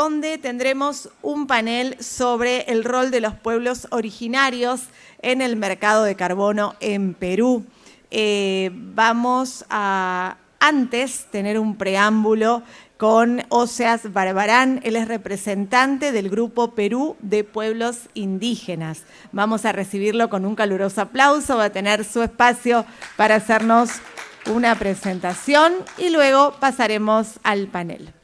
donde tendremos un panel sobre el rol de los pueblos originarios en el mercado de carbono en Perú. Vamos a antes tener un preámbulo con Oseas Barbarán. Él es representante del Grupo Perú de Pueblos Indígenas. Vamos a recibirlo con un caluroso aplauso, va a tener su espacio para hacernos una presentación y luego pasaremos al panel.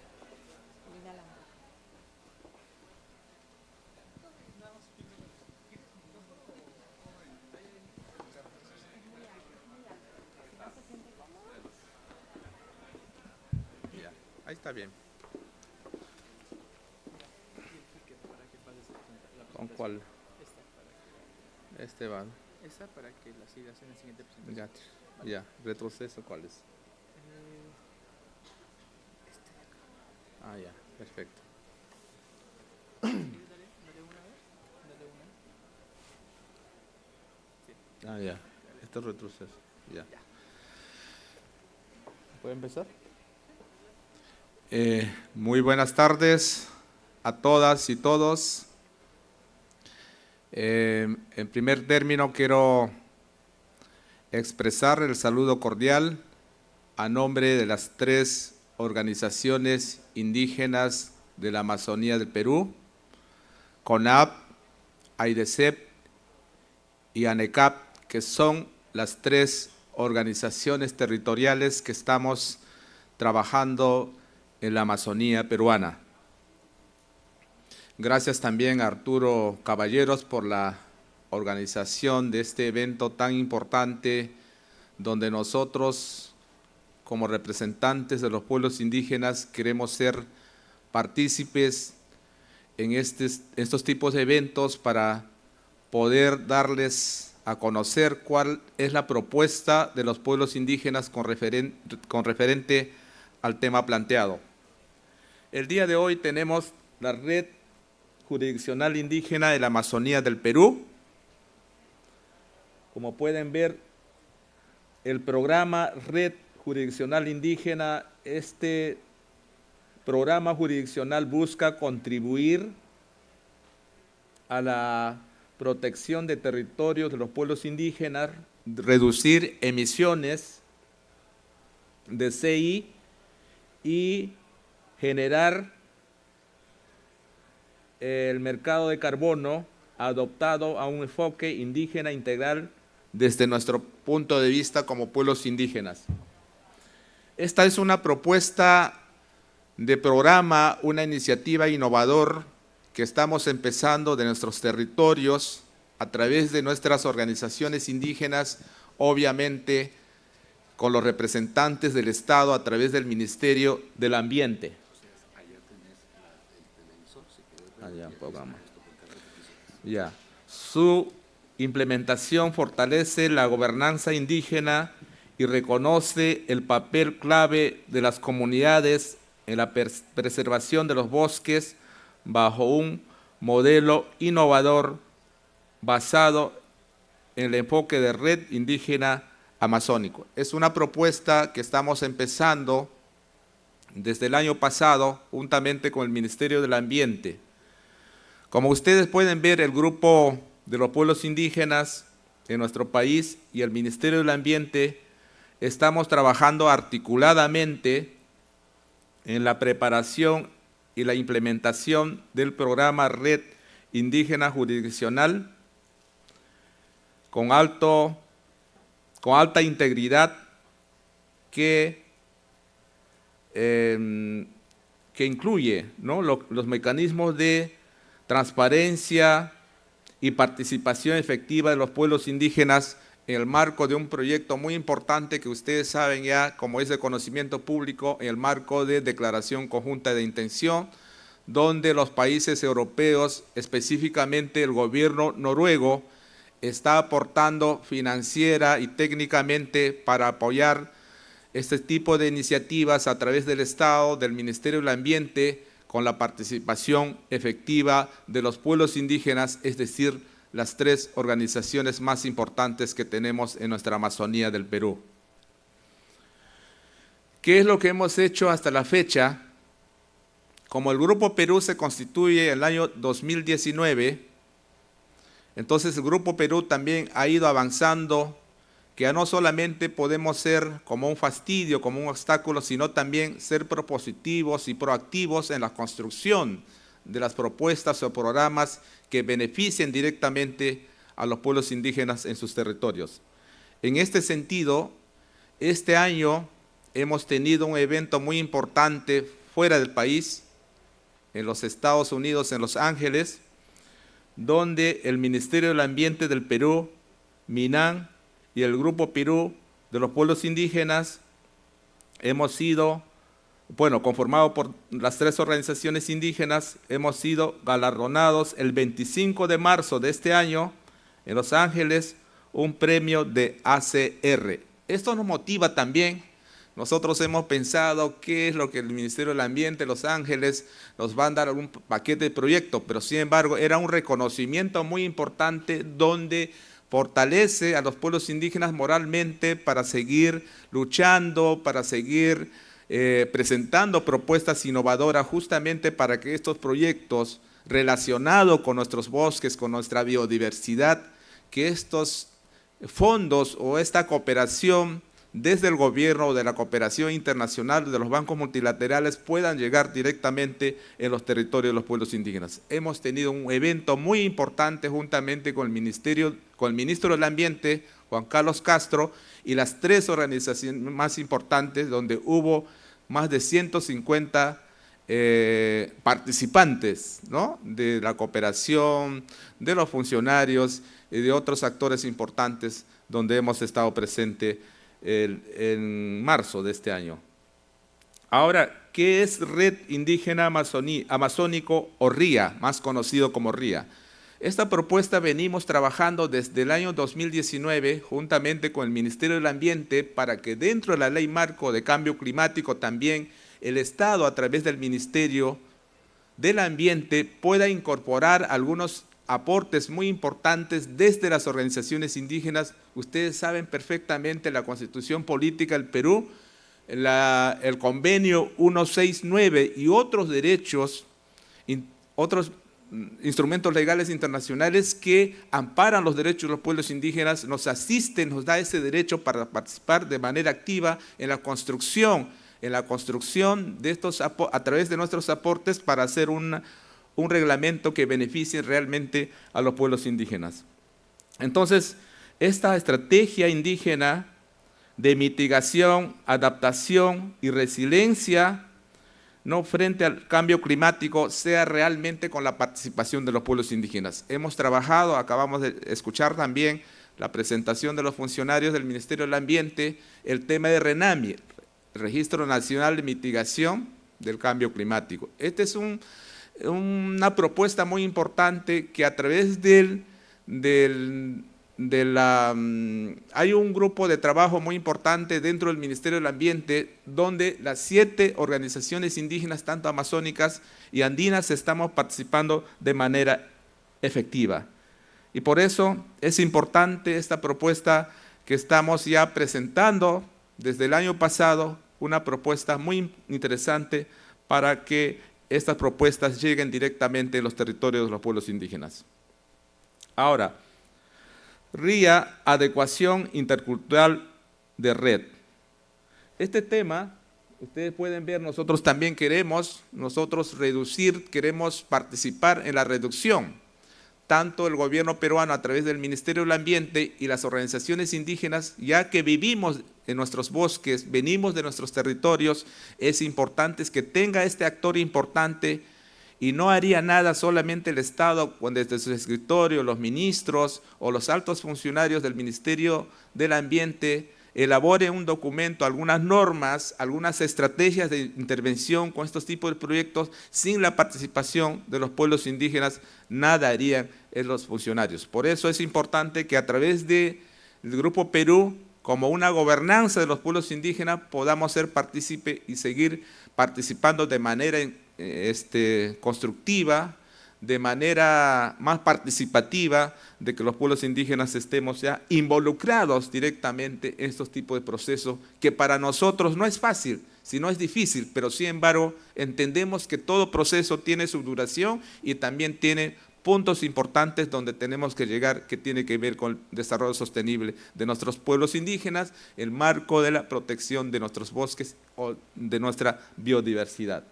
Ahí está bien. ¿Con cuál? Este va. Esta para que la sigas en la siguiente presentación. Ya. Retroceso, ¿cuál es? Ah, ya, perfecto. Dale una vez. Dale una. Ah, ya. Este es retroceso. Ya. ¿Puede empezar? Muy buenas tardes a todas y todos. En primer término quiero expresar el saludo cordial a nombre de las 3 organizaciones indígenas de la Amazonía del Perú, CONAP, AIDESEP y ANECAP, que son las 3 organizaciones territoriales que estamos trabajando en la Amazonía peruana. Gracias también a Arturo Caballeros por la organización de este evento tan importante, donde nosotros, como representantes de los pueblos indígenas, queremos ser partícipes en estos tipos de eventos para poder darles a conocer cuál es la propuesta de los pueblos indígenas con referente al tema planteado. El día de hoy tenemos la Red Jurisdiccional Indígena de la Amazonía del Perú. Como pueden ver, el programa Red Jurisdiccional Indígena, este programa jurisdiccional busca contribuir a la protección de territorios de los pueblos indígenas, reducir emisiones de CI y generar el mercado de carbono adoptado a un enfoque indígena integral desde nuestro punto de vista como pueblos indígenas. Esta es una propuesta de programa, una iniciativa innovador que estamos empezando de nuestros territorios a través de nuestras organizaciones indígenas, obviamente con los representantes del Estado a través del Ministerio del Ambiente. Ya. Su implementación fortalece la gobernanza indígena y reconoce el papel clave de las comunidades en la preservación de los bosques bajo un modelo innovador basado en el enfoque de red indígena amazónico. Es una propuesta que estamos empezando desde el año pasado juntamente con el Ministerio del Ambiente. Como ustedes pueden ver, el grupo de los pueblos indígenas en nuestro país y el Ministerio del Ambiente estamos trabajando articuladamente en la preparación y la implementación del programa Red Indígena Jurisdiccional con alta integridad que incluye, ¿no?, los mecanismos de transparencia y participación efectiva de los pueblos indígenas en el marco de un proyecto muy importante que ustedes saben ya, como es de conocimiento público, en el marco de Declaración Conjunta de Intención, donde los países europeos, específicamente el gobierno noruego, está aportando financiera y técnicamente para apoyar este tipo de iniciativas a través del Estado, del Ministerio del Ambiente, con la participación efectiva de los pueblos indígenas, es decir, las 3 organizaciones más importantes que tenemos en nuestra Amazonía del Perú. ¿Qué es lo que hemos hecho hasta la fecha? como el Grupo Perú se constituye en el año 2019, entonces el Grupo Perú también ha ido avanzando, que ya no solamente podemos ser como un fastidio, como un obstáculo, sino también ser propositivos y proactivos en la construcción de las propuestas o programas que beneficien directamente a los pueblos indígenas en sus territorios. En este sentido, este año hemos tenido un evento muy importante fuera del país, en los Estados Unidos, en Los Ángeles, donde el Ministerio del Ambiente del Perú, MINAM, y el Grupo Perú de los Pueblos Indígenas hemos sido, conformado por las 3 organizaciones indígenas, hemos sido galardonados el 25 de marzo de este año en Los Ángeles, un premio de ACR. Esto nos motiva también. Nosotros hemos pensado qué es lo que el Ministerio del Ambiente de Los Ángeles nos va a dar algún paquete de proyectos, pero sin embargo era un reconocimiento muy importante donde fortalece a los pueblos indígenas moralmente para seguir luchando, para seguir presentando propuestas innovadoras justamente para que estos proyectos relacionados con nuestros bosques, con nuestra biodiversidad, que estos fondos o esta cooperación desde el gobierno o de la cooperación internacional de los bancos multilaterales puedan llegar directamente en los territorios de los pueblos indígenas. Hemos tenido un evento muy importante juntamente con el ministro del Ambiente, Juan Carlos Castro, y las 3 organizaciones más importantes donde hubo más de 150 participantes, ¿no?, de la cooperación, de los funcionarios y de otros actores importantes donde hemos estado presentes en marzo de este año. Ahora, ¿qué es Red Indígena Amazónico o RIA, más conocido como RIA? Esta propuesta venimos trabajando desde el año 2019 juntamente con el Ministerio del Ambiente para que dentro de la Ley Marco de Cambio Climático también el Estado a través del Ministerio del Ambiente pueda incorporar algunos aportes muy importantes desde las organizaciones indígenas. Ustedes saben perfectamente la Constitución Política del Perú, el Convenio 169 y otros derechos, otros instrumentos legales internacionales que amparan los derechos de los pueblos indígenas, nos asisten, nos da ese derecho para participar de manera activa en la construcción de estos, a través de nuestros aportes para hacer un reglamento que beneficie realmente a los pueblos indígenas. Entonces, esta estrategia indígena de mitigación, adaptación y resiliencia, no frente al cambio climático, sea realmente con la participación de los pueblos indígenas. Hemos trabajado, acabamos de escuchar también la presentación de los funcionarios del Ministerio del Ambiente, el tema de RENAMI, Registro Nacional de Mitigación del Cambio Climático. Este es una propuesta muy importante que a través hay un grupo de trabajo muy importante dentro del Ministerio del Ambiente donde las 7 organizaciones indígenas, tanto amazónicas y andinas, estamos participando de manera efectiva. Y por eso es importante esta propuesta que estamos ya presentando desde el año pasado, una propuesta muy interesante para que estas propuestas lleguen directamente a los territorios de los pueblos indígenas. Ahora, RIA, adecuación intercultural de red. Este tema, ustedes pueden ver, nosotros también queremos participar en la reducción. Tanto el gobierno peruano a través del Ministerio del Ambiente y las organizaciones indígenas, ya que vivimos en nuestros bosques, venimos de nuestros territorios, es importante que tenga este actor importante y no haría nada solamente el Estado desde su escritorio, los ministros o los altos funcionarios del Ministerio del Ambiente elaboren un documento, algunas normas, algunas estrategias de intervención con estos tipos de proyectos. Sin la participación de los pueblos indígenas, nada harían los funcionarios. Por eso es importante que a través del Grupo Perú, como una gobernanza de los pueblos indígenas, podamos ser partícipe y seguir participando de manera constructiva, de manera más participativa, de que los pueblos indígenas estemos ya involucrados directamente en estos tipos de procesos que para nosotros no es fácil. Si no es difícil, pero sin embargo entendemos que todo proceso tiene su duración y también tiene puntos importantes donde tenemos que llegar, que tiene que ver con el desarrollo sostenible de nuestros pueblos indígenas, el marco de la protección de nuestros bosques o de nuestra biodiversidad.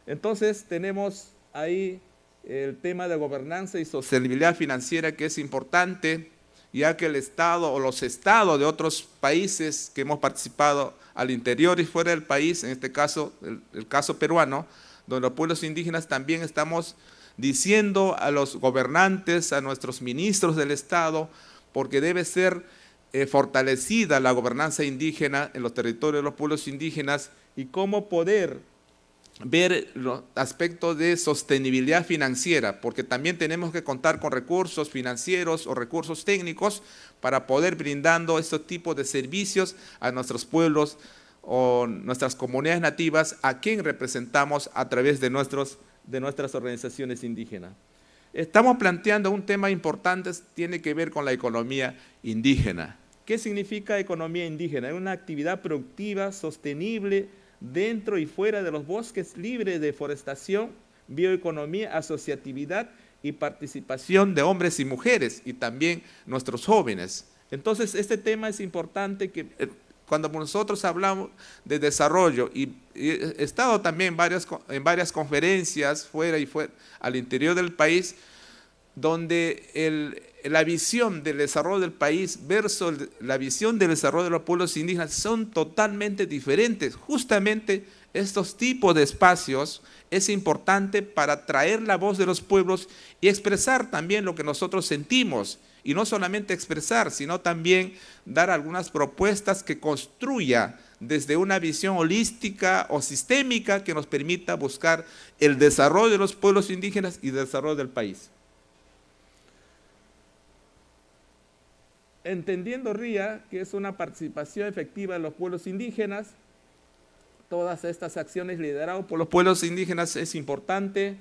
Entonces tenemos ahí el tema de gobernanza y sostenibilidad financiera, que es importante, ya que el Estado o los estados de otros países que hemos participado al interior y fuera del país, en este caso, el caso peruano, donde los pueblos indígenas también estamos diciendo a los gobernantes, a nuestros ministros del Estado, porque debe ser fortalecida la gobernanza indígena en los territorios de los pueblos indígenas y cómo poder ver los aspectos de sostenibilidad financiera, porque también tenemos que contar con recursos financieros o recursos técnicos para poder brindando estos tipos de servicios a nuestros pueblos o nuestras comunidades nativas, a quien representamos a través de nuestras organizaciones indígenas. Estamos planteando un tema importante, tiene que ver con la economía indígena. ¿Qué significa economía indígena? Es una actividad productiva, sostenible, dentro y fuera de los bosques, libre de deforestación, bioeconomía, asociatividad y participación de hombres y mujeres y también nuestros jóvenes. Entonces, este tema es importante que cuando nosotros hablamos de desarrollo, y he estado también en varias conferencias fuera y al interior del país, donde la visión del desarrollo del país versus la visión del desarrollo de los pueblos indígenas son totalmente diferentes. Justamente estos tipos de espacios es importante para traer la voz de los pueblos y expresar también lo que nosotros sentimos. Y no solamente expresar, sino también dar algunas propuestas que construya desde una visión holística o sistémica que nos permita buscar el desarrollo de los pueblos indígenas y el desarrollo del país. Entendiendo RIA, que es una participación efectiva de los pueblos indígenas, todas estas acciones lideradas por los pueblos indígenas, es importante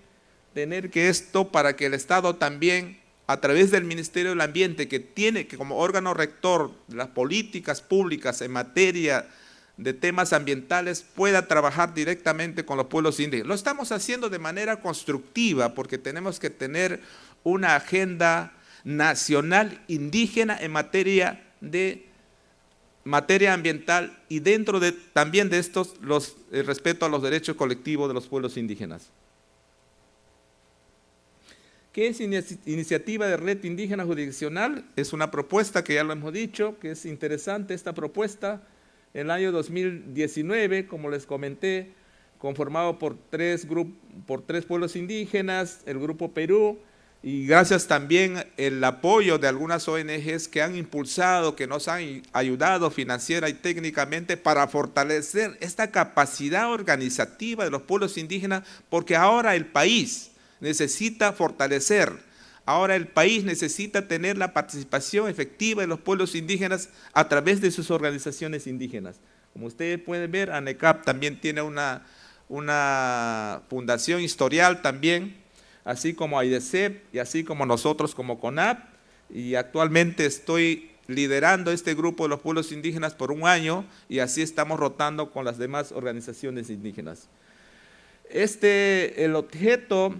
tener que esto para que el Estado también, a través del Ministerio del Ambiente, que tiene que como órgano rector de las políticas públicas en materia de temas ambientales, pueda trabajar directamente con los pueblos indígenas. Lo estamos haciendo de manera constructiva porque tenemos que tener una agenda nacional indígena en materia ambiental y dentro también de estos el respeto a los derechos colectivos de los pueblos indígenas. ¿Qué es iniciativa de red indígena jurisdiccional? Es una propuesta que ya lo hemos dicho, que es interesante esta propuesta. En el año 2019, como les comenté, conformado por tres pueblos indígenas, el Grupo Perú, y gracias también el apoyo de algunas ONGs que han impulsado, que nos han ayudado financiera y técnicamente para fortalecer esta capacidad organizativa de los pueblos indígenas, porque ahora el país necesita fortalecer, ahora el país necesita tener la participación efectiva de los pueblos indígenas a través de sus organizaciones indígenas. Como ustedes pueden ver, ANECAP también tiene una fundación historial también, así como AIDESEP y así como nosotros como CONAP, y actualmente estoy liderando este grupo de los pueblos indígenas por un año y así estamos rotando con las demás organizaciones indígenas. El objeto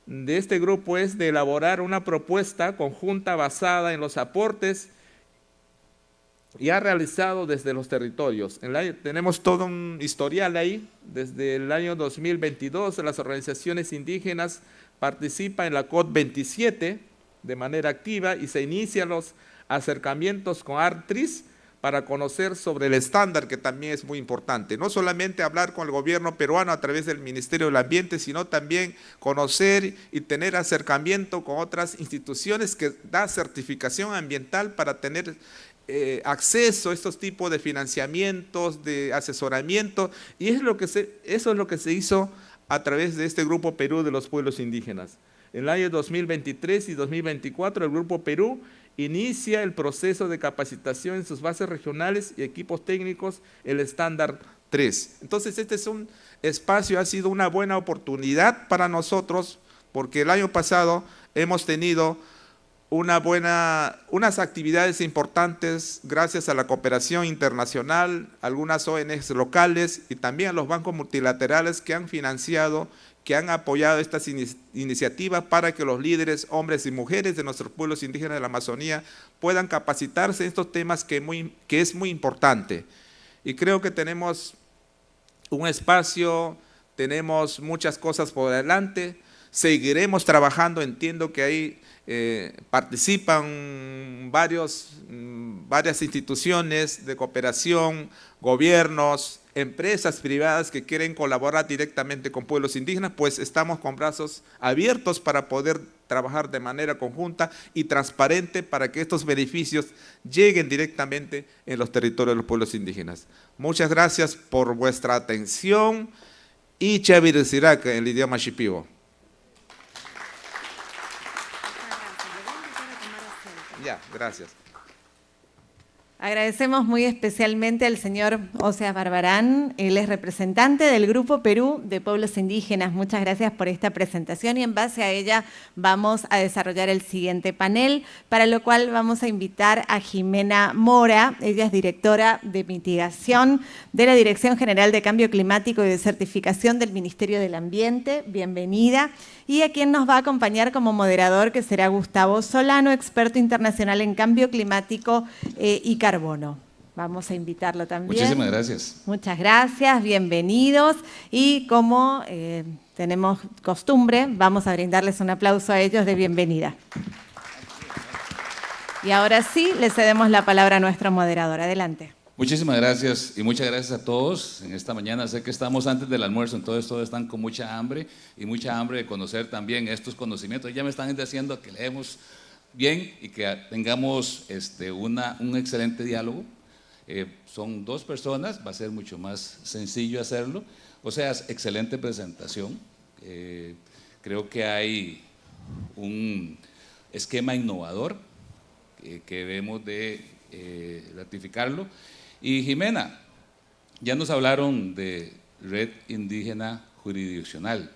de este grupo es de elaborar una propuesta conjunta basada en los aportes ya realizado desde los territorios. Tenemos todo un historial ahí, desde el año 2022 las organizaciones indígenas participan en la COP27 de manera activa y se inician los acercamientos con ARTRIS para conocer sobre el estándar, que también es muy importante. No solamente hablar con el gobierno peruano a través del Ministerio del Ambiente, sino también conocer y tener acercamiento con otras instituciones que dan certificación ambiental para tener acceso a estos tipos de financiamientos, de asesoramiento, y eso es lo que se hizo a través de este Grupo Perú de los pueblos indígenas. En el año 2023 y 2024 el Grupo Perú inicia el proceso de capacitación en sus bases regionales y equipos técnicos, el estándar 3. Entonces este es un espacio, ha sido una buena oportunidad para nosotros, porque el año pasado hemos tenido unas actividades importantes gracias a la cooperación internacional, algunas ONGs locales y también a los bancos multilaterales que han financiado, que han apoyado estas iniciativas para que los líderes, hombres y mujeres de nuestros pueblos indígenas de la Amazonía puedan capacitarse en estos temas que es muy importante. Y creo que tenemos un espacio, tenemos muchas cosas por delante, seguiremos trabajando, entiendo que ahí participan varias instituciones de cooperación, gobiernos, empresas privadas que quieren colaborar directamente con pueblos indígenas, pues estamos con brazos abiertos para poder trabajar de manera conjunta y transparente para que estos beneficios lleguen directamente en los territorios de los pueblos indígenas. Muchas gracias por vuestra atención y Chavir Sirak en el idioma shipibo. Ya, gracias. Agradecemos muy especialmente al señor Oseas Barbarán, él es representante del Grupo Perú de Pueblos Indígenas. Muchas gracias por esta presentación y en base a ella vamos a desarrollar el siguiente panel, para lo cual vamos a invitar a Jimena Mora, ella es directora de mitigación de la Dirección General de Cambio Climático y de Certificación del Ministerio del Ambiente. Bienvenida. Y a quien nos va a acompañar como moderador, que será Gustavo Solano, experto internacional en cambio climático y carbono. Vamos a invitarlo también. Muchísimas gracias. Muchas gracias, bienvenidos. Y como tenemos costumbre, vamos a brindarles un aplauso a ellos de bienvenida. Y ahora sí, le cedemos la palabra a nuestro moderador. Adelante. Muchísimas gracias y muchas gracias a todos. En esta mañana sé que estamos antes del almuerzo, entonces todos están con mucha hambre y mucha hambre de conocer también estos conocimientos. Ya me están diciendo que leemos bien y que tengamos un excelente diálogo. Son dos personas, va a ser mucho más sencillo hacerlo. O sea, excelente presentación. Creo que hay un esquema innovador que debemos de ratificarlo. Y Jimena, ya nos hablaron de Red Indígena Jurisdiccional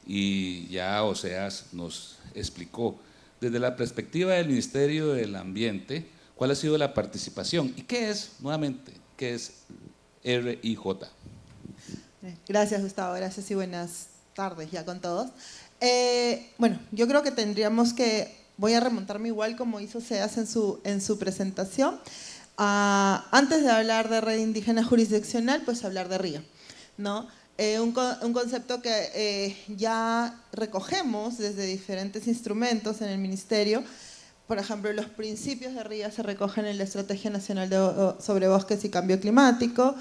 y ya Oseas nos explicó desde la perspectiva del Ministerio del Ambiente cuál ha sido la participación y qué es, nuevamente, qué es RIJ. Gracias, Gustavo, gracias y buenas tardes ya con todos. Bueno, yo creo que tendríamos que, voy a remontarme igual como hizo Oseas en su presentación. Antes de hablar de red indígena jurisdiccional, pues hablar de RIA, ¿no? Un concepto que ya recogemos desde diferentes instrumentos en el Ministerio. Por ejemplo, los principios de RIA se recogen en la Estrategia Nacional sobre Bosques y Cambio Climático.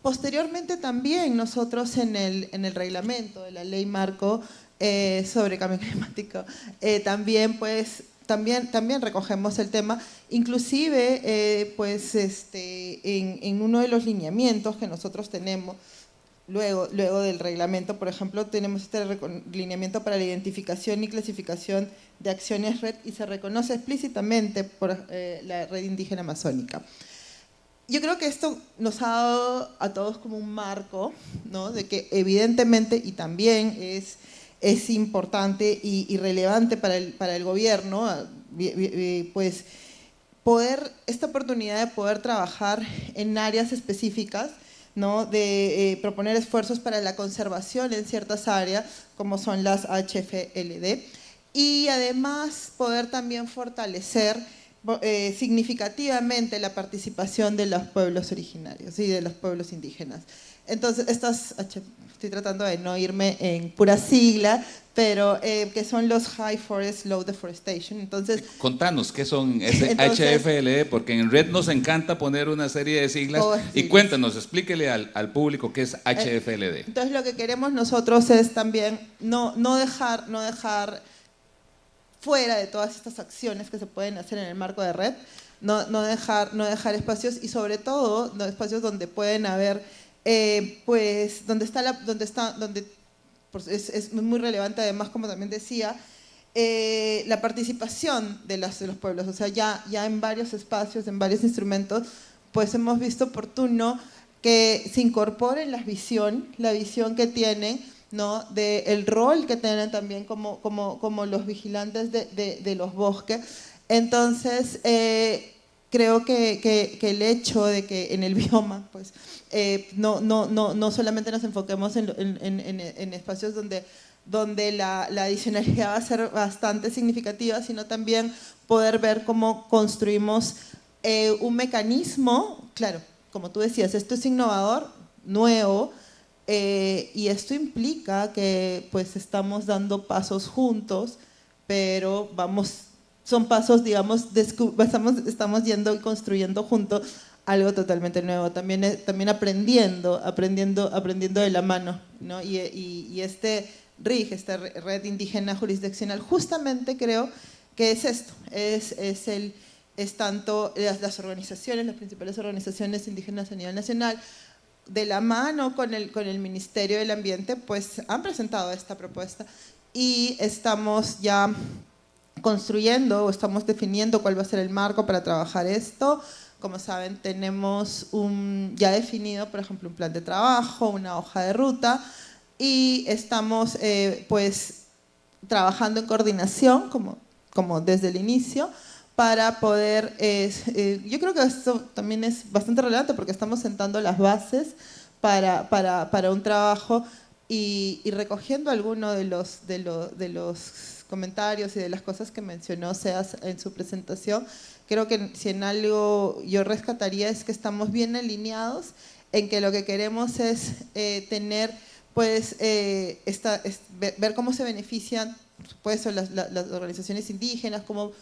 Posteriormente también nosotros en el reglamento de la Ley Marco sobre Cambio Climático, también recogemos el tema, inclusive en uno de los lineamientos que nosotros tenemos, luego del reglamento, por ejemplo, tenemos este lineamiento para la identificación y clasificación de acciones red y se reconoce explícitamente por la Red Indígena Amazónica. Yo creo que esto nos ha dado a todos como un marco, ¿no? De que evidentemente y también es importante y relevante para el gobierno, pues esta oportunidad de poder trabajar en áreas específicas, ¿no? De proponer esfuerzos para la conservación en ciertas áreas, como son las HFLD, y además poder también fortalecer significativamente la participación de los pueblos originarios y de los pueblos indígenas. Entonces, estoy tratando de no irme en pura sigla, pero que son los High Forest Low Deforestation. Entonces, contanos qué son ese HFLD, porque en Red nos encanta poner una serie de siglas. Y cuéntanos, explíquele al público qué es HFLD. Entonces, lo que queremos nosotros es también no dejar fuera de todas estas acciones que se pueden hacer en el marco de Red, no dejar espacios y sobre todo espacios donde pueden haber pues es muy relevante además, como también decía, la participación de los pueblos. O sea, ya en varios espacios, en varios instrumentos, pues hemos visto oportuno que se incorpore la visión que tienen, ¿no? El rol que tienen también como los vigilantes de los bosques, Entonces, creo que el hecho de que en el bioma, pues, no solamente nos enfoquemos en espacios donde la adicionalidad va a ser bastante significativa, sino también poder ver cómo construimos un mecanismo, claro, como tú decías, esto es innovador, nuevo, y esto implica que pues estamos dando pasos juntos, pero son pasos, digamos, estamos yendo y construyendo juntos algo totalmente nuevo, también aprendiendo de la mano, ¿no? Y este RIG, esta Red Indígena Jurisdiccional, justamente creo que es esto, es tanto las organizaciones, las principales organizaciones indígenas a nivel nacional, de la mano con el Ministerio del Ambiente, pues han presentado esta propuesta y estamos ya construyendo o estamos definiendo cuál va a ser el marco para trabajar esto. Como saben, tenemos ya definido, por ejemplo, un plan de trabajo, una hoja de ruta, y estamos pues trabajando en coordinación, como desde el inicio, para poder, yo creo que esto también es bastante relevante porque estamos sentando las bases para un trabajo y recogiendo algunos de los comentarios y de las cosas que mencionó Seas en su presentación. Creo que si en algo yo rescataría es que estamos bien alineados en que lo que queremos es tener, pues, ver cómo se benefician, por supuesto, las organizaciones indígenas, cómo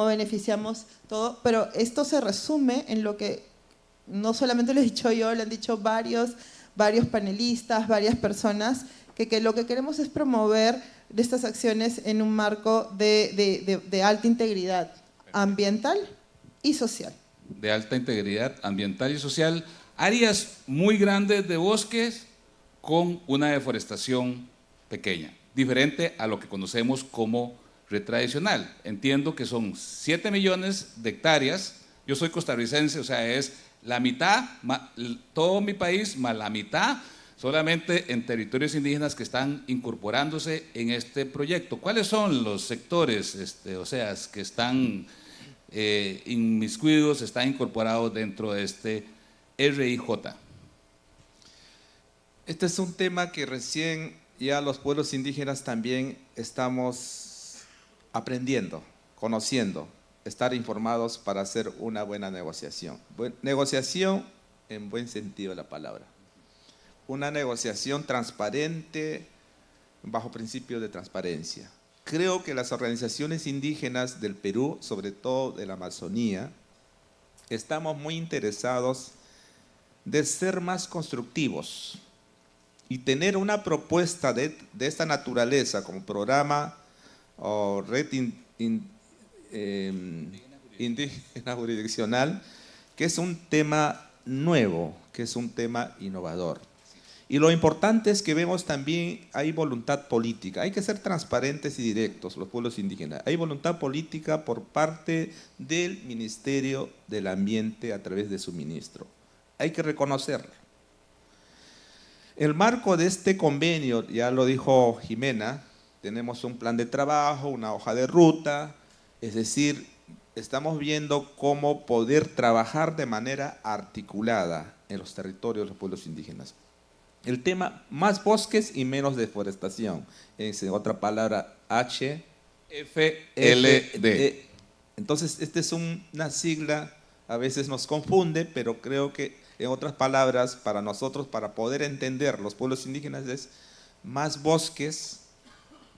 beneficiamos todo, pero esto se resume en lo que no solamente lo he dicho yo, lo han dicho varios panelistas, varias personas, que lo que queremos es promover estas acciones en un marco de alta integridad ambiental y social. De alta integridad ambiental y social, áreas muy grandes de bosques con una deforestación pequeña, diferente a lo que conocemos como red tradicional. Entiendo que son 7 millones de hectáreas. Yo soy costarricense, o sea, es la mitad, todo mi país más la mitad, solamente en territorios indígenas que están incorporándose en este proyecto. ¿Cuáles son los sectores, o sea, que están inmiscuidos, están incorporados dentro de este RIJ? Este es un tema que recién ya los pueblos indígenas también estamos aprendiendo, conociendo, estar informados para hacer una buena negociación. Negociación en buen sentido de la palabra. Una negociación transparente, bajo principios de transparencia. Creo que las organizaciones indígenas del Perú, sobre todo de la Amazonía, estamos muy interesados de ser más constructivos y tener una propuesta de esta naturaleza como programa o red indígena jurisdiccional, que es un tema nuevo, que es un tema innovador. Y lo importante es que vemos también, hay voluntad política, hay que ser transparentes y directos los pueblos indígenas, hay voluntad política por parte del Ministerio del Ambiente a través de su ministro, hay que reconocerlo. El marco de este convenio, ya lo dijo Jimena, tenemos un plan de trabajo, una hoja de ruta, es decir, estamos viendo cómo poder trabajar de manera articulada en los territorios de los pueblos indígenas. El tema, más bosques y menos deforestación. Es, en otra palabra, HFLD. Entonces, esta es una sigla, a veces nos confunde, pero creo que, en otras palabras, para nosotros, para poder entender los pueblos indígenas, es más bosques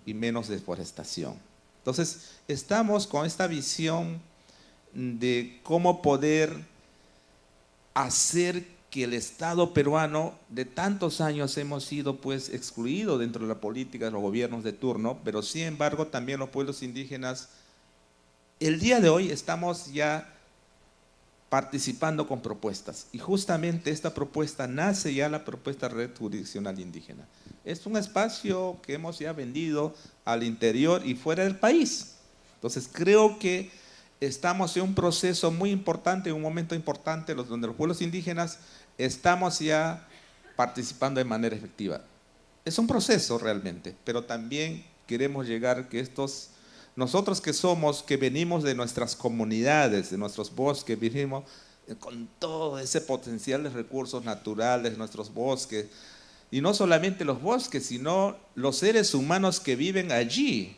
y menos deforestación. Entonces, estamos con esta visión de cómo poder hacer que el Estado peruano, de tantos años hemos sido pues excluidos dentro de la política de los gobiernos de turno, pero sin embargo también los pueblos indígenas, el día de hoy estamos ya participando con propuestas y justamente esta propuesta nace ya la propuesta Red Jurisdiccional Indígena. Es un espacio que hemos ya vendido al interior y fuera del país. Entonces creo que estamos en un proceso muy importante, en un momento importante donde los pueblos indígenas estamos ya participando de manera efectiva. Es un proceso realmente, pero también queremos llegar que estos nosotros que venimos de nuestras comunidades, de nuestros bosques, vivimos con todo ese potencial de recursos naturales, nuestros bosques, y no solamente los bosques, sino los seres humanos que viven allí,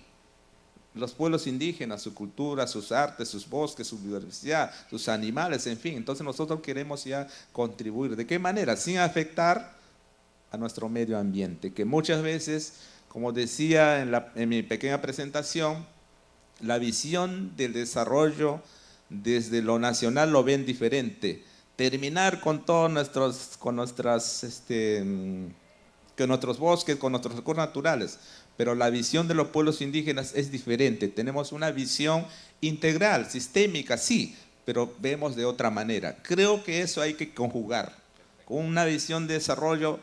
los pueblos indígenas, su cultura, sus artes, sus bosques, su biodiversidad, sus animales, en fin. Entonces nosotros queremos ya contribuir. ¿De qué manera? Sin afectar a nuestro medio ambiente, que muchas veces, como decía en mi pequeña presentación, la visión del desarrollo desde lo nacional lo ven diferente. Terminar con todos nuestros bosques, con nuestros recursos naturales, pero la visión de los pueblos indígenas es diferente. Tenemos una visión integral, sistémica, sí, pero vemos de otra manera. Creo que eso hay que conjugar con una visión de desarrollo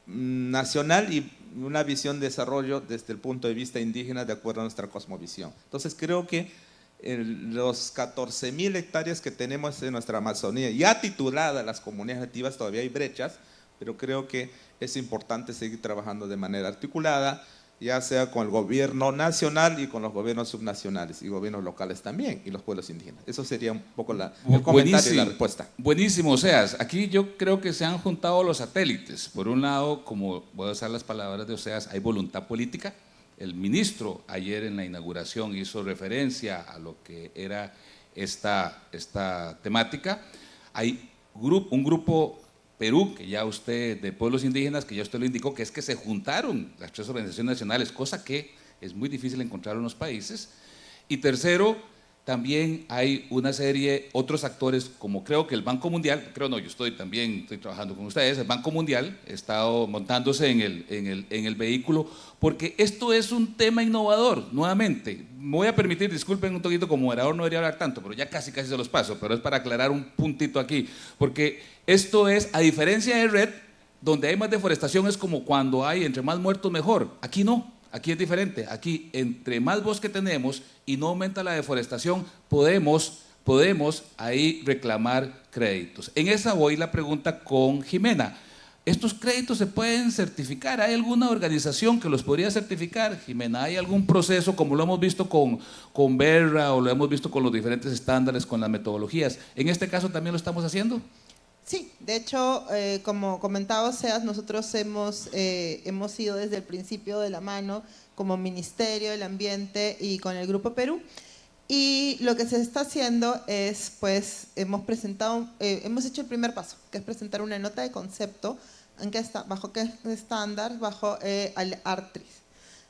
nacional y una visión de desarrollo desde el punto de vista indígena de acuerdo a nuestra cosmovisión. Entonces creo que los 14.000 hectáreas que tenemos en nuestra Amazonía, ya tituladas las comunidades nativas, todavía hay brechas, pero creo que es importante seguir trabajando de manera articulada, ya sea con el gobierno nacional y con los gobiernos subnacionales y gobiernos locales también, y los pueblos indígenas. Eso sería un poco el comentario y la respuesta. Buenísimo, Oseas. Aquí yo creo que se han juntado los satélites. Por un lado, como voy a usar las palabras de Oseas, hay voluntad política. El ministro ayer en la inauguración hizo referencia a lo que era esta temática. Hay un grupo Perú, que ya usted, de pueblos indígenas, que ya usted lo indicó, que es que se juntaron las 3 organizaciones nacionales, cosa que es muy difícil encontrar en los países. Y tercero, también hay una serie, otros actores, como creo que el Banco Mundial, yo estoy trabajando con ustedes, el Banco Mundial, he estado montándose en el vehículo, porque esto es un tema innovador, nuevamente. Me voy a permitir, disculpen un poquito, como moderador no debería hablar tanto, pero ya casi se los paso, pero es para aclarar un puntito aquí, porque esto es, a diferencia de REDD, donde hay más deforestación, es como cuando hay entre más muertos mejor. Aquí no, aquí es diferente. Aquí, entre más bosque tenemos y no aumenta la deforestación, podemos ahí reclamar créditos. En esa voy la pregunta con Jimena. ¿Estos créditos se pueden certificar? ¿Hay alguna organización que los podría certificar, Jimena? ¿Hay algún proceso, como lo hemos visto con Berra o lo hemos visto con los diferentes estándares, con las metodologías? ¿En este caso también lo estamos haciendo? Sí, de hecho, como comentaba Oseas, nosotros hemos ido desde el principio de la mano como Ministerio del Ambiente y con el Grupo Perú. Y lo que se está haciendo es, pues, hemos hecho el primer paso, que es presentar una nota de concepto bajo qué estándar, bajo al ARTRIS,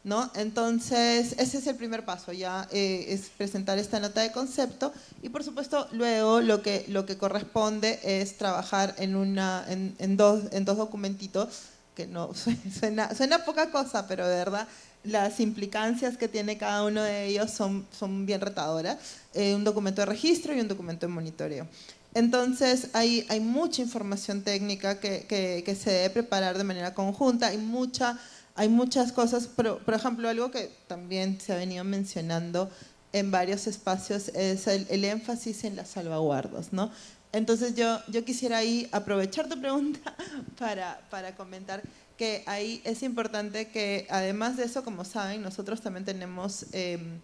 ¿no? Entonces, ese es el primer paso, ya es presentar esta nota de concepto y, por supuesto, luego lo que corresponde es trabajar en dos documentitos, que no suena poca cosa, pero de verdad las implicancias que tiene cada uno de ellos son bien retadoras, un documento de registro y un documento de monitoreo. Entonces, hay mucha información técnica que se debe preparar de manera conjunta, hay muchas cosas, por ejemplo, algo que también se ha venido mencionando en varios espacios es el énfasis en las salvaguardas, ¿no? Entonces yo quisiera ahí aprovechar tu pregunta para comentar que ahí es importante que, además de eso, como saben, nosotros también tenemos, en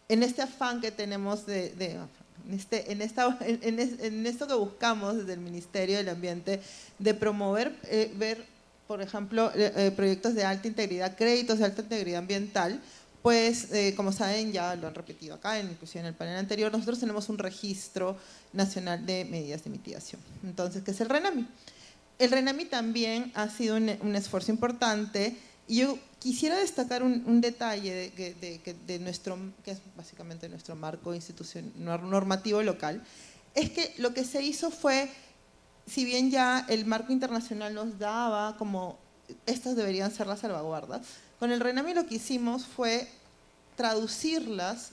este afán que tenemos en esto que buscamos desde el Ministerio del Ambiente, de promover, ver, por ejemplo, proyectos de alta integridad, créditos de alta integridad ambiental, pues, como saben, ya lo han repetido acá, inclusive en el panel anterior, nosotros tenemos un registro nacional de medidas de mitigación, entonces, que es el RENAMI. El RENAMI también ha sido un esfuerzo importante y yo quisiera destacar un detalle que es básicamente nuestro marco normativo local, es que lo que se hizo fue, si bien ya el marco internacional nos daba como estas deberían ser las salvaguardas, con el RENAMI lo que hicimos fue traducirlas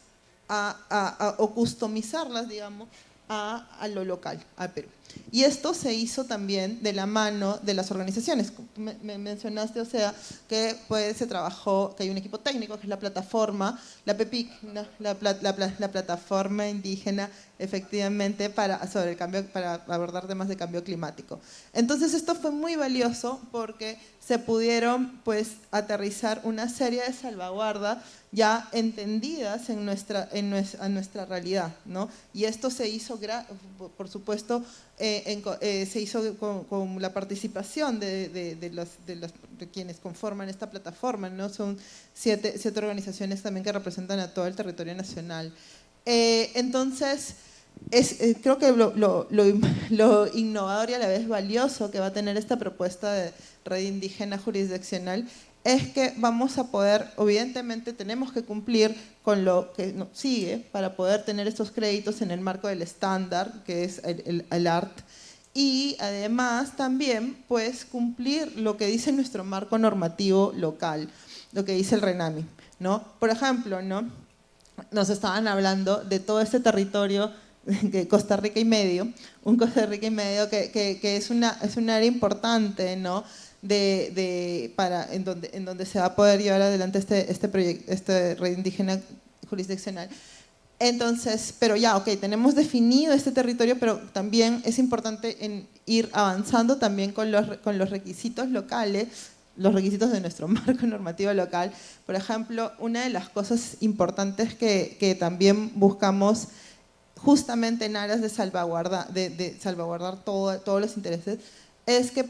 o customizarlas, digamos, a lo local, a Perú. Y esto se hizo también de la mano de las organizaciones. Me mencionaste, o sea, que pues se trabajó, que hay un equipo técnico, que es la plataforma, la PEPIC, la plataforma indígena efectivamente para abordar temas de cambio climático. Entonces esto fue muy valioso porque se pudieron pues aterrizar una serie de salvaguardas ya entendidas en nuestra realidad, ¿no? Y esto se hizo, por supuesto, se hizo con la participación de quienes conforman esta plataforma, ¿no? Son siete organizaciones también que representan a todo el territorio nacional. Entonces, creo que lo innovador y a la vez valioso que va a tener esta propuesta de red indígena jurisdiccional es que vamos a poder, evidentemente tenemos que cumplir con lo que nos sigue para poder tener estos créditos en el marco del estándar, que es el ART, y además también pues cumplir lo que dice nuestro marco normativo local, lo que dice el RENAMI, ¿no? Por ejemplo, ¿no? Nos estaban hablando de todo este territorio de Costa Rica y medio, un Costa Rica y medio que es un área importante, ¿no? En donde se va a poder llevar adelante este proyecto, esta red indígena jurisdiccional. Entonces, pero ya, ok, tenemos definido este territorio, pero también es importante ir avanzando también con los requisitos locales, los requisitos de nuestro marco normativo local. Por ejemplo, una de las cosas importantes que también buscamos justamente en aras de salvaguardar todos los intereses, es que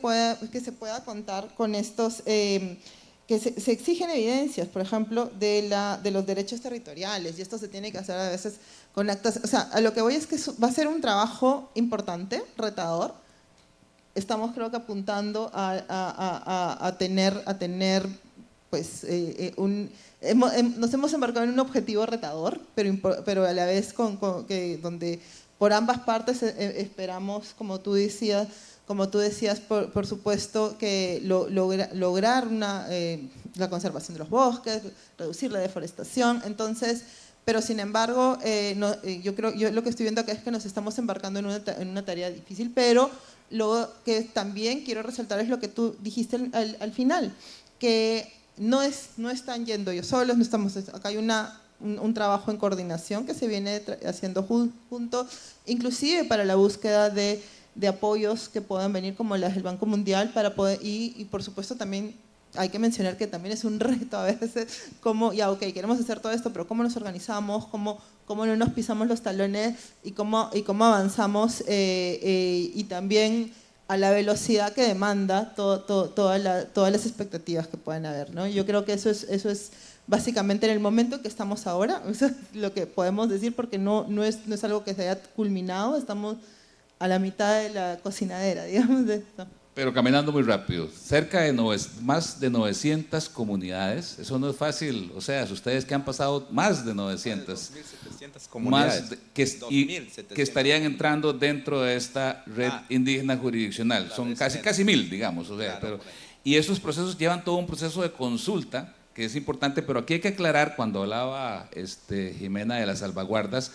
se pueda contar con estos, que se exigen evidencias, por ejemplo, de los derechos territoriales, y esto se tiene que hacer a veces con actas. O sea, a lo que voy es que va a ser un trabajo importante, retador. Estamos, creo que, apuntando a tener pues, nos hemos embarcado en un objetivo retador, pero a la vez donde por ambas partes esperamos, como tú decías, por supuesto, que lograr la conservación de los bosques, reducir la deforestación. Entonces, pero sin embargo, yo lo que estoy viendo acá es que nos estamos embarcando en una tarea difícil, pero lo que también quiero resaltar es lo que tú dijiste al final, que no están yendo ellos solos, no estamos, acá hay un trabajo en coordinación que se viene haciendo junto, inclusive para la búsqueda de apoyos que puedan venir como las del Banco Mundial para poder, y por supuesto también hay que mencionar que también es un reto a veces, como ya ok, queremos hacer todo esto, pero cómo nos organizamos, cómo no nos pisamos los talones y cómo avanzamos y también a la velocidad que demanda todas las expectativas que puedan haber, ¿no? Yo creo que eso es básicamente en el momento que estamos ahora, eso es lo que podemos decir, porque no es algo que se haya culminado, estamos a la mitad de la cocinadera, digamos. De esto. Pero caminando muy rápido, más de 900 comunidades, eso no es fácil, o sea, ustedes que han pasado más de 900, 2.700 comunidades, que estarían entrando dentro de esta red indígena jurisdiccional, son casi 1.000, digamos, o sea, claro, y esos procesos llevan todo un proceso de consulta, que es importante, pero aquí hay que aclarar, cuando hablaba Jimena de las salvaguardas,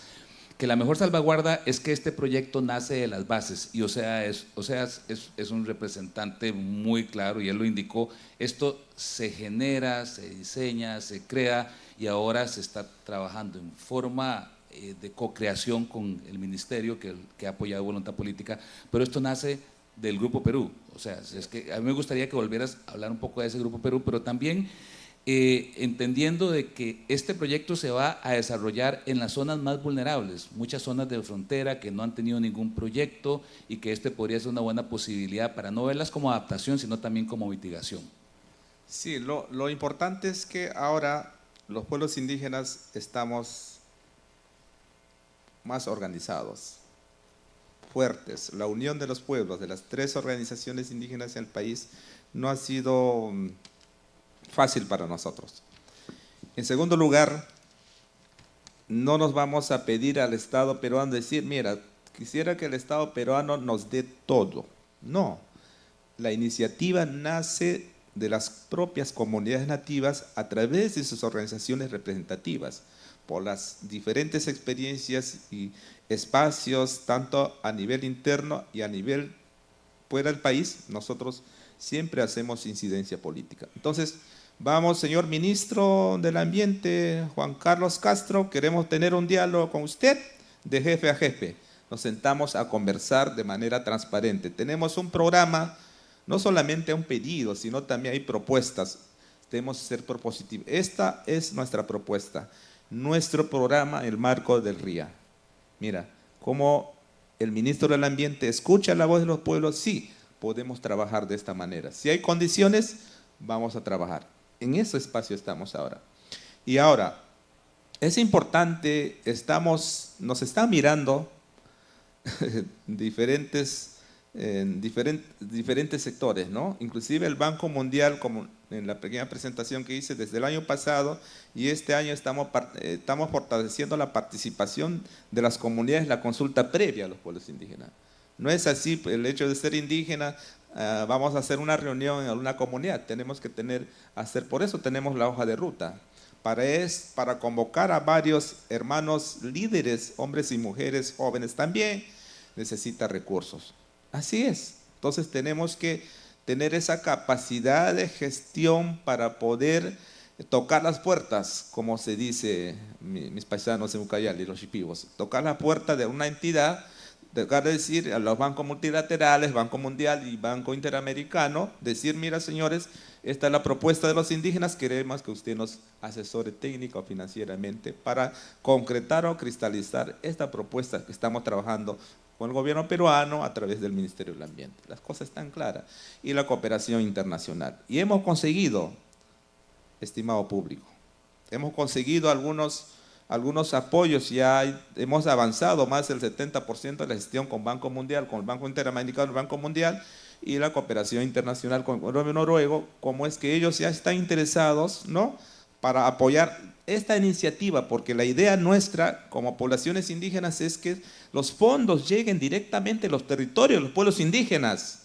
que la mejor salvaguarda es que este proyecto nace de las bases y es un representante muy claro y él lo indicó, esto se genera, se diseña, se crea y ahora se está trabajando en forma de co-creación con el ministerio que ha apoyado Voluntad Política, pero esto nace del Grupo Perú, o sea, es que a mí me gustaría que volvieras a hablar un poco de ese Grupo Perú, pero también entendiendo de que este proyecto se va a desarrollar en las zonas más vulnerables, muchas zonas de frontera que no han tenido ningún proyecto y que podría ser una buena posibilidad para no verlas como adaptación, sino también como mitigación. Sí, lo importante es que ahora los pueblos indígenas estamos más organizados, fuertes. La unión de los pueblos, de las 3 organizaciones indígenas en el país, no ha sido fácil para nosotros. En segundo lugar, no nos vamos a pedir al Estado peruano decir, mira, quisiera que el Estado peruano nos dé todo. No, la iniciativa nace de las propias comunidades nativas a través de sus organizaciones representativas, por las diferentes experiencias y espacios, tanto a nivel interno y a nivel fuera del país, nosotros siempre hacemos incidencia política. Entonces, vamos, señor ministro del Ambiente, Juan Carlos Castro, queremos tener un diálogo con usted de jefe a jefe. Nos sentamos a conversar de manera transparente. Tenemos un programa, no solamente un pedido, sino también hay propuestas. Tenemos que ser propositivos. Esta es nuestra propuesta, nuestro programa en el marco del RIA. Mira, como el ministro del Ambiente escucha la voz de los pueblos, sí, podemos trabajar de esta manera. Si hay condiciones, vamos a trabajar. En ese espacio estamos ahora. Y ahora, es importante, nos están mirando diferentes sectores, ¿no? Inclusive el Banco Mundial, como en la pequeña presentación que hice desde el año pasado, y este año estamos fortaleciendo la participación de las comunidades en la consulta previa a los pueblos indígenas. No es así, el hecho de ser indígena, vamos a hacer una reunión en alguna comunidad, tenemos que por eso tenemos la hoja de ruta, para convocar a varios hermanos líderes, hombres y mujeres jóvenes también, necesita recursos. Así es. Entonces tenemos que tener esa capacidad de gestión para poder tocar las puertas, como se dice mis paisanos en Ucayali, los shipibos, tocar la puerta de una entidad, decir a los bancos multilaterales, Banco Mundial y Banco Interamericano, decir, mira señores, esta es la propuesta de los indígenas, queremos que usted nos asesore técnico o financieramente para concretar o cristalizar esta propuesta que estamos trabajando con el gobierno peruano a través del Ministerio del Ambiente. Las cosas están claras. Y la cooperación internacional. Y hemos conseguido, estimado público, hemos conseguido algunos apoyos, hemos avanzado más del 70% de la gestión con Banco Mundial, con el Banco Interamericano, el Banco Mundial, y la cooperación internacional con el gobierno noruego, como es que ellos ya están interesados, ¿no?, para apoyar esta iniciativa, porque la idea nuestra como poblaciones indígenas es que los fondos lleguen directamente a los territorios de los pueblos indígenas,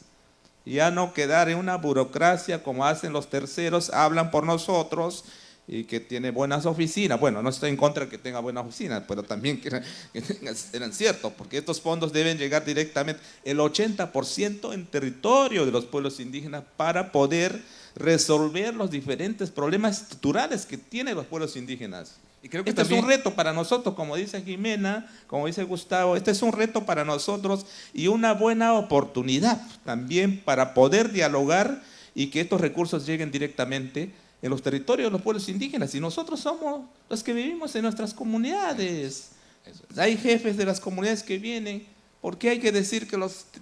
ya no quedar en una burocracia como hacen los terceros, hablan por nosotros y que tiene buenas oficinas. Bueno, no estoy en contra de que tenga buenas oficinas, pero también que eran ciertos, porque estos fondos deben llegar directamente, el 80% en territorio de los pueblos indígenas para poder resolver los diferentes problemas estructurales que tienen los pueblos indígenas. Y creo que este es un reto para nosotros, como dice Jimena, como dice Gustavo, este es un reto para nosotros y una buena oportunidad también para poder dialogar y que estos recursos lleguen directamente en los territorios de los pueblos indígenas. Y nosotros somos los que vivimos en nuestras comunidades. Hay jefes de las comunidades que vienen. ¿Por qué hay que decir que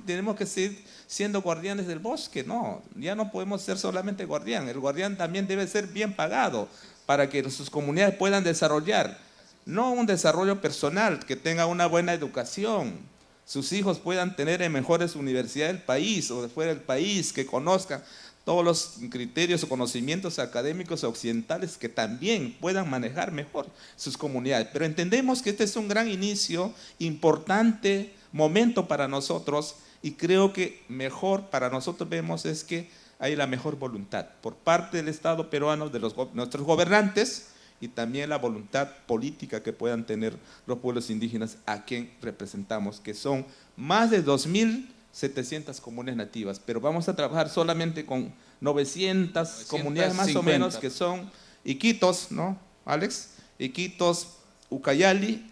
tenemos que seguir siendo guardianes del bosque? No, ya no podemos ser solamente guardián. El guardián también debe ser bien pagado para que sus comunidades puedan desarrollar. No un desarrollo personal, que tenga una buena educación. Sus hijos puedan tener en mejores universidades del país o de fuera del país, que conozcan todos los criterios o conocimientos académicos occidentales, que también puedan manejar mejor sus comunidades. Pero entendemos que este es un gran inicio, importante momento para nosotros, y creo que mejor para nosotros vemos es que hay la mejor voluntad por parte del Estado peruano, de nuestros gobernantes, y también la voluntad política que puedan tener los pueblos indígenas a quien representamos, que son más de 2.700 comunidades nativas, pero vamos a trabajar solamente con 900 comunidades más o menos, que son Iquitos, ¿no, Alex? Iquitos, Ucayali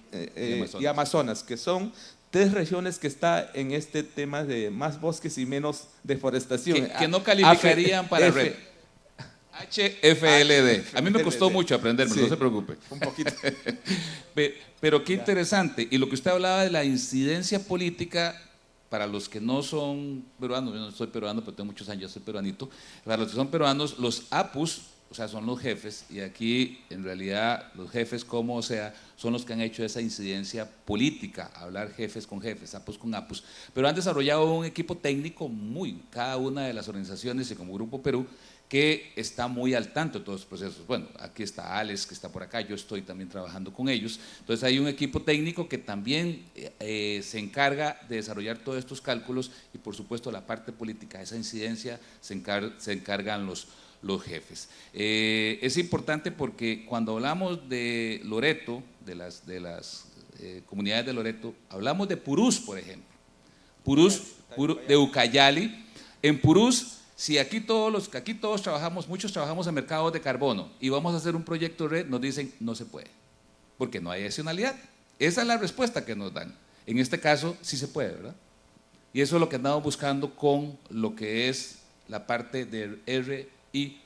y Amazonas, que son 3 regiones que están en este tema de más bosques y menos deforestación. Que no calificarían para red. HFLD. A mí me costó mucho aprenderme, sí, no se preocupe. Un poquito. Pero qué interesante. Y lo que usted hablaba de la incidencia política, para los que no son peruanos, yo no soy peruano, pero tengo muchos años, soy peruanito. Para los que son peruanos, los APUs, o sea, son los jefes, y aquí en realidad los jefes, como sea, son los que han hecho esa incidencia política, hablar jefes con jefes, APUs con APUs, pero han desarrollado un equipo técnico cada una de las organizaciones y como Grupo Perú, que está muy al tanto de todos los procesos. Bueno, aquí está Alex, que está por acá, yo estoy también trabajando con ellos. Entonces hay un equipo técnico que también se encarga de desarrollar todos estos cálculos y por supuesto la parte política, esa incidencia se encargan los jefes. Es importante porque cuando hablamos de Loreto, de las comunidades de Loreto, hablamos de Purús, por ejemplo. Purús de Ucayali. En Purús, si aquí todos trabajamos, muchos trabajamos en mercados de carbono y vamos a hacer un proyecto red, nos dicen no se puede, porque no hay adicionalidad. Esa es la respuesta que nos dan. En este caso sí se puede, ¿verdad? Y eso es lo que andamos buscando con lo que es la parte de RIJ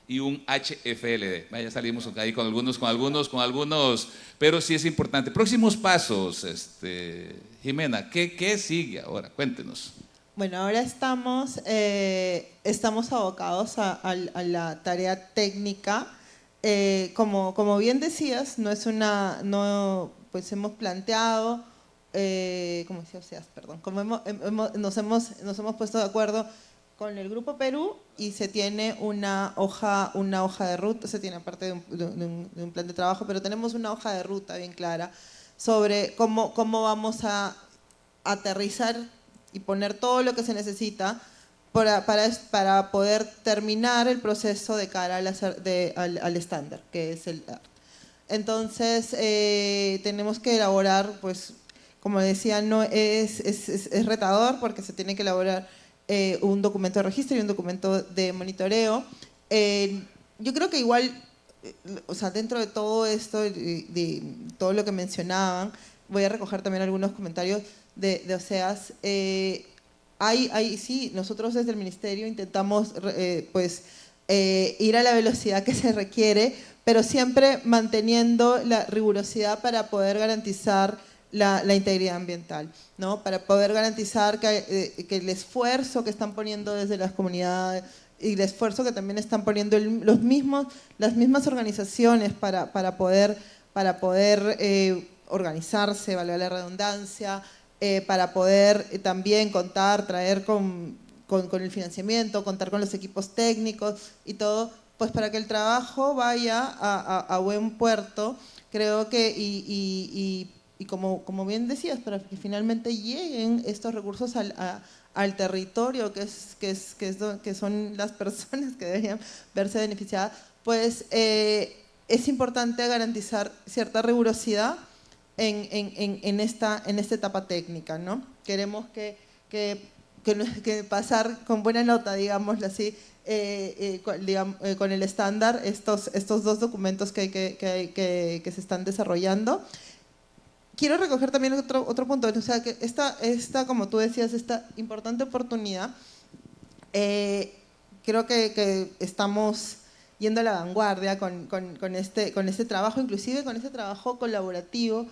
y un HFLD. Ya salimos ahí con algunos, pero sí es importante. Próximos pasos, Jimena, ¿qué sigue ahora? Cuéntenos. Bueno, ahora estamos abocados a la tarea técnica. Como bien decías, pues hemos planteado, como decía Oseas, perdón, nos hemos puesto de acuerdo con el Grupo Perú y se tiene una hoja de ruta, se tiene aparte de un plan de trabajo, pero tenemos una hoja de ruta bien clara sobre cómo vamos a aterrizar y poner todo lo que se necesita para poder terminar el proceso de cara al estándar, que es el ART. Entonces, tenemos que elaborar, pues, como decía, no es retador porque se tiene que elaborar un documento de registro y un documento de monitoreo. Yo creo que igual, o sea, dentro de todo esto, de todo lo que mencionaban, voy a recoger también algunos comentarios de Oseas. Sí, nosotros desde el Ministerio intentamos ir a la velocidad que se requiere, pero siempre manteniendo la rigurosidad para poder garantizar la integridad ambiental, ¿no? Para poder garantizar que el esfuerzo que están poniendo desde las comunidades y el esfuerzo que también están poniendo las mismas organizaciones para poder organizarse, valga la redundancia, para poder también traer con el financiamiento, contar con los equipos técnicos y todo, pues para que el trabajo vaya a buen puerto, creo que, y como bien decías, para que finalmente lleguen estos recursos al territorio, que son las personas que deberían verse beneficiadas, pues es importante garantizar cierta rigurosidad en esta etapa técnica, ¿no? Queremos que pasar con buena nota, digámoslo así, con el estándar, estos dos documentos que se están desarrollando. Quiero recoger también otro punto, o sea, que esta, como tú decías, esta importante oportunidad, creo que estamos yendo a la vanguardia con este trabajo, inclusive con este trabajo colaborativo,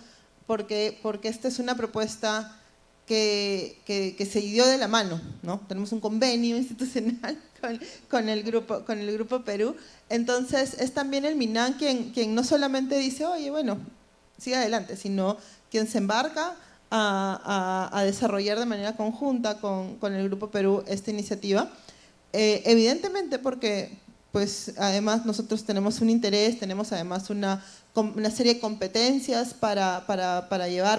porque esta es una propuesta que se dio de la mano, ¿no? Tenemos un convenio institucional con el Grupo Perú. Entonces es también el MINAN quien no solamente dice, oye, bueno, sigue adelante, sino quien se embarca a desarrollar de manera conjunta con el Grupo Perú esta iniciativa. Evidentemente porque pues además nosotros tenemos un interés, tenemos además una serie de competencias para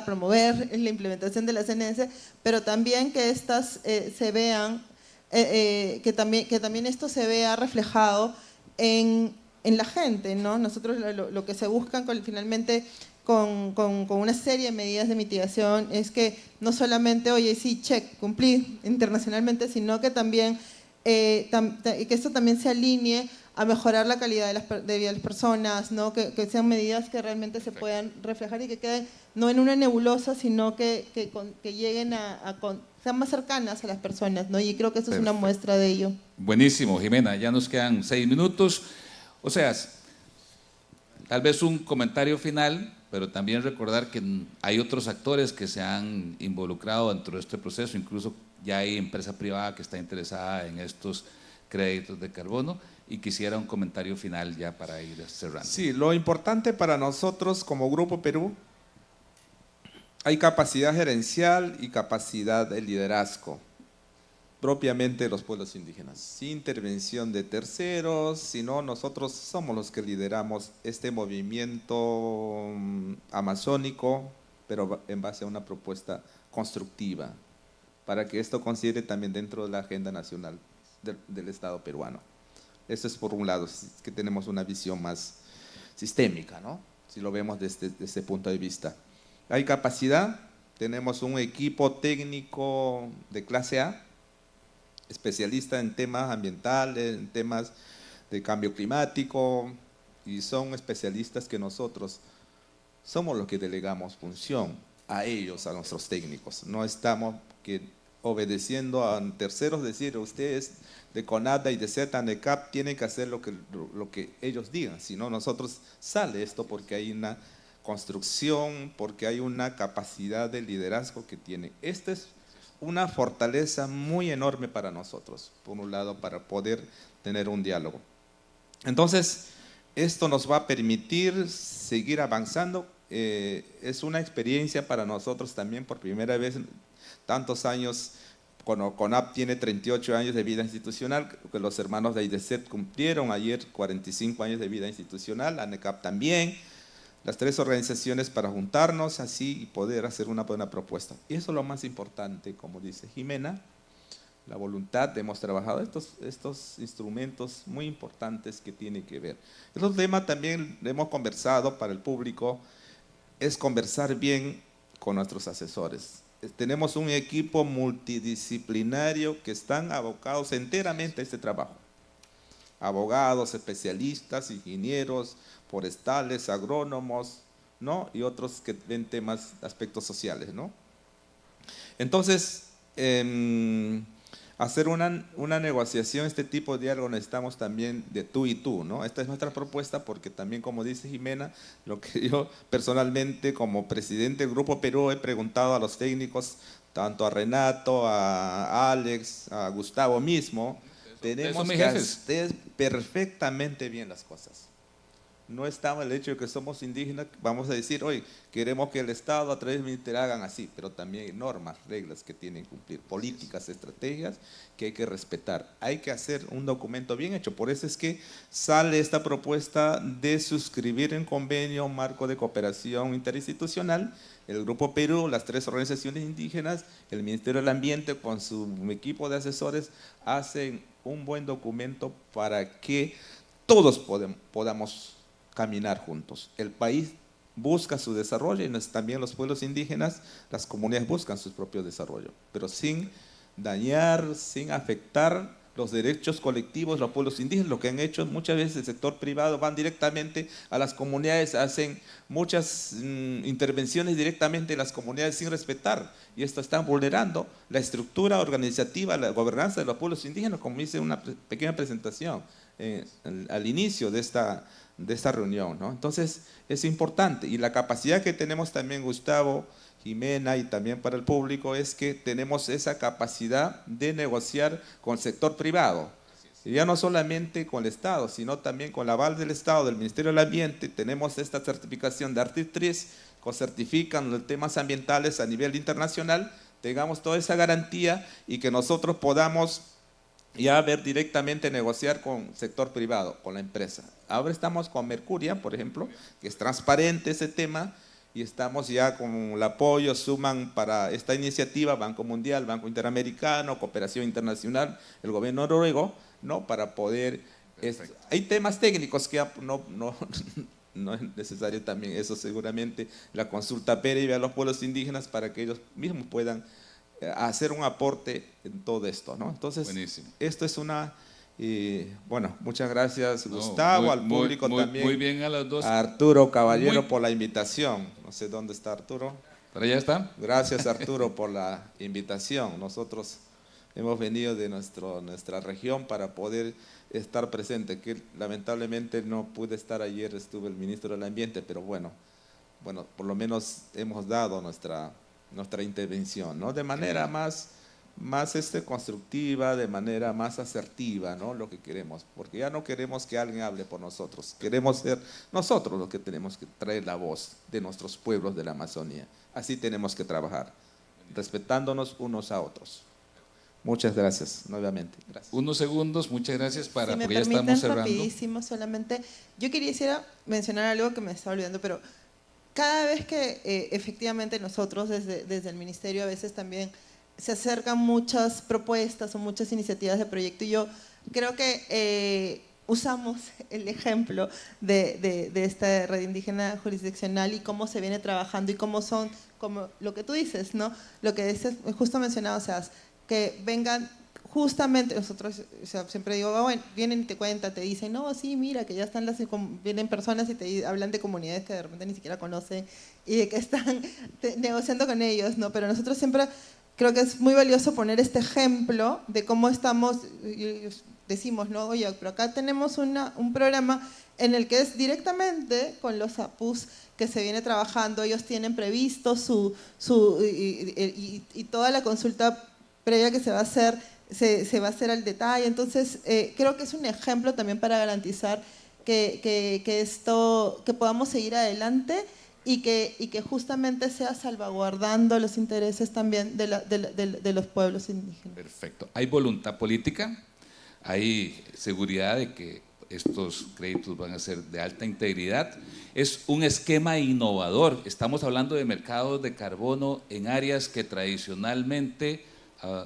promover la implementación de la CNS, pero también que estas se vean, que también esto se vea reflejado en la gente, ¿no? Nosotros lo que se buscan finalmente con una serie de medidas de mitigación es que no solamente, oye, sí, check, cumplí internacionalmente, sino que también que esto también se alinee a mejorar la calidad de vida de las personas, ¿no? Que sean medidas que realmente se puedan reflejar y que queden no en una nebulosa, sino que lleguen sean más cercanas a las personas, ¿no? Y creo que esto es una muestra de ello. Buenísimo, Jimena, ya nos quedan 6 minutos. O sea, tal vez un comentario final, pero también recordar que hay otros actores que se han involucrado dentro de este proceso, incluso ya hay empresa privada que está interesada en estos créditos de carbono, y quisiera un comentario final ya para ir cerrando. Sí, lo importante para nosotros como Grupo Perú, hay capacidad gerencial y capacidad de liderazgo, propiamente de los pueblos indígenas, sin intervención de terceros, sino nosotros somos los que lideramos este movimiento amazónico, pero en base a una propuesta constructiva, para que esto considere también dentro de la agenda nacional del Estado peruano. Eso es por un lado, que tenemos una visión más sistémica, ¿no? Si lo vemos desde ese punto de vista. Hay capacidad, tenemos un equipo técnico de clase A, especialista en temas ambientales, en temas de cambio climático, y son especialistas que nosotros somos los que delegamos función a ellos, a nuestros técnicos. No estamos obedeciendo a terceros, decir, ustedes de CONADA y de ZNECAP tienen que hacer lo que ellos digan, si no nosotros sale esto porque hay una construcción, porque hay una capacidad de liderazgo que tiene. Esta es una fortaleza muy enorme para nosotros, por un lado, para poder tener un diálogo. Entonces, esto nos va a permitir seguir avanzando. Es una experiencia para nosotros también, por primera vez en tantos años. CONAP tiene 38 años de vida institucional, que los hermanos de AIDESET cumplieron ayer 45 años de vida institucional, ANECAP también, las tres organizaciones para juntarnos así y poder hacer una buena propuesta. Y eso es lo más importante, como dice Jimena, la voluntad. Hemos trabajado estos instrumentos muy importantes que tienen que ver. El otro tema también hemos conversado para el público, es conversar bien con nuestros asesores. Tenemos un equipo multidisciplinario que están abocados enteramente a este trabajo. Abogados, especialistas, ingenieros, forestales, agrónomos, ¿no? Y otros que ven temas, aspectos sociales, ¿no? Entonces, hacer una negociación, este tipo de diálogo necesitamos también de tú y tú, ¿no? Esta es nuestra propuesta porque también, como dice Jimena, lo que yo personalmente como presidente del Grupo Perú he preguntado a los técnicos, tanto a Renato, a Alex, a Gustavo mismo, tenemos que hacer perfectamente bien las cosas. No estaba el hecho de que somos indígenas, vamos a decir, hoy queremos que el Estado a través del ministerio hagan así, pero también hay normas, reglas que tienen que cumplir, políticas, estrategias que hay que respetar. Hay que hacer un documento bien hecho, por eso es que sale esta propuesta de suscribir en convenio un marco de cooperación interinstitucional, el Grupo Perú, las tres organizaciones indígenas, el Ministerio del Ambiente con su equipo de asesores hacen un buen documento para que todos podamos caminar juntos. El país busca su desarrollo y también los pueblos indígenas, las comunidades buscan su propio desarrollo, pero sin dañar, sin afectar los derechos colectivos, los pueblos indígenas. Lo que han hecho muchas veces el sector privado, van directamente a las comunidades, hacen muchas intervenciones directamente en las comunidades sin respetar, y esto está vulnerando la estructura organizativa, la gobernanza de los pueblos indígenas, como hice una pequeña presentación al inicio de esta reunión, ¿no? Entonces es importante, y la capacidad que tenemos también, Gustavo, Jimena, y también para el público, es que tenemos esa capacidad de negociar con el sector privado, y ya no solamente con el Estado, sino también con el aval del Estado, del Ministerio del Ambiente. Tenemos esta certificación de Artitriz, que certifican los temas ambientales a nivel internacional, tengamos toda esa garantía y que nosotros podamos ya ver directamente negociar con el sector privado, con la empresa. Ahora estamos con Mercuria, por ejemplo, que es transparente ese tema, y estamos ya con el apoyo, suman para esta iniciativa Banco Mundial, Banco Interamericano, Cooperación Internacional, el gobierno noruego, ¿no? Para poder… hay temas técnicos que no es necesario también, eso seguramente, la consulta previa a los pueblos indígenas para que ellos mismos puedan hacer un aporte en todo esto, ¿no? Entonces, buenísimo. Esto es una… bueno, muchas gracias, Gustavo, al público también. Muy bien a los dos. A Arturo Caballero por la invitación. No sé dónde está Arturo. ¿Pero ya está? Gracias, Arturo, por la invitación. Nosotros hemos venido de nuestra región para poder estar presente, que lamentablemente no pude estar ayer, estuve el ministro del Ambiente, pero bueno, por lo menos hemos dado nuestra intervención, ¿no? De manera más constructiva, de manera más asertiva, ¿no? Lo que queremos, porque ya no queremos que alguien hable por nosotros, queremos ser nosotros los que tenemos que traer la voz de nuestros pueblos de la Amazonía. Así tenemos que trabajar, respetándonos unos a otros. Muchas gracias, nuevamente. Gracias. Unos segundos, muchas gracias Si me porque ya estamos permiten, cerrando. rapidísimo, solamente, yo quisiera mencionar algo que me estaba olvidando, pero cada vez que efectivamente nosotros desde el ministerio a veces también se acercan muchas propuestas o muchas iniciativas de proyecto, y yo creo que usamos el ejemplo de esta red indígena jurisdiccional y cómo se viene trabajando y cómo son, como lo que tú dices, ¿no? Lo que dices, justo mencionado, o sea, que vengan justamente nosotros, o sea, siempre digo, bueno, vienen y te cuentan, te dicen, no, sí, mira, que ya están vienen personas y te hablan de comunidades que de repente ni siquiera conocen y de que están negociando con ellos, ¿no? Pero nosotros siempre creo que es muy valioso poner este ejemplo de cómo estamos, decimos, ¿no? Oye, pero acá tenemos un programa en el que es directamente con los APUs que se viene trabajando, ellos tienen previsto y toda la consulta previa que se va a hacer, se va a hacer al detalle. Entonces, creo que es un ejemplo también para garantizar que podamos seguir adelante y que justamente sea salvaguardando los intereses también de los pueblos indígenas. Perfecto. Hay voluntad política, hay seguridad de que estos créditos van a ser de alta integridad. Es un esquema innovador. Estamos hablando de mercados de carbono en áreas que tradicionalmente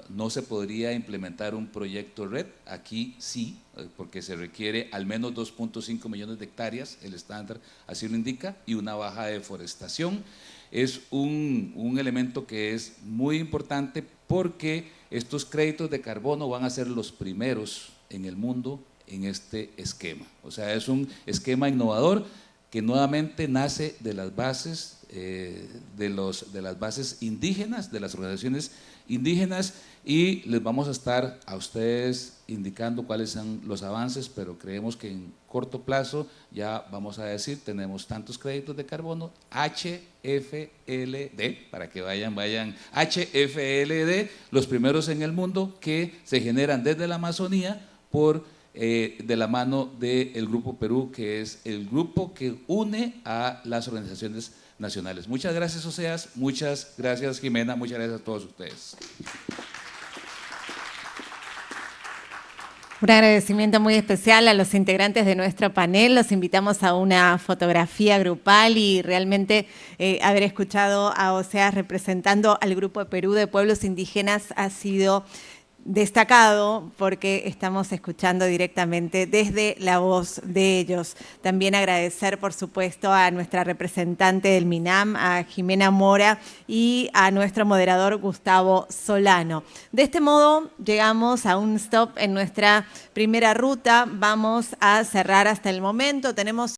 no se podría implementar un proyecto red. Aquí sí, porque se requiere al menos 2.5 millones de hectáreas, el estándar así lo indica, y una baja deforestación. Es un elemento que es muy importante porque estos créditos de carbono van a ser los primeros en el mundo en este esquema. O sea, es un esquema innovador que nuevamente nace de las bases de las bases indígenas, de las organizaciones indígenas, y les vamos a estar a ustedes indicando cuáles son los avances, pero creemos que en corto plazo ya vamos a decir, tenemos tantos créditos de carbono, HFLD, para que vayan, HFLD, los primeros en el mundo que se generan desde la Amazonía de la mano del Grupo Perú, que es el grupo que une a las organizaciones nacionales. Muchas gracias, Oseas, muchas gracias, Jimena, muchas gracias a todos ustedes. Un agradecimiento muy especial a los integrantes de nuestro panel. Los invitamos a una fotografía grupal y realmente haber escuchado a Oseas representando al Grupo de Perú de Pueblos Indígenas ha sido destacado porque estamos escuchando directamente desde la voz de ellos. También agradecer, por supuesto, a nuestra representante del MINAM, a Jimena Mora, y a nuestro moderador Gustavo Solano. De este modo, llegamos a un stop en nuestra primera ruta. Vamos a cerrar hasta el momento. Tenemos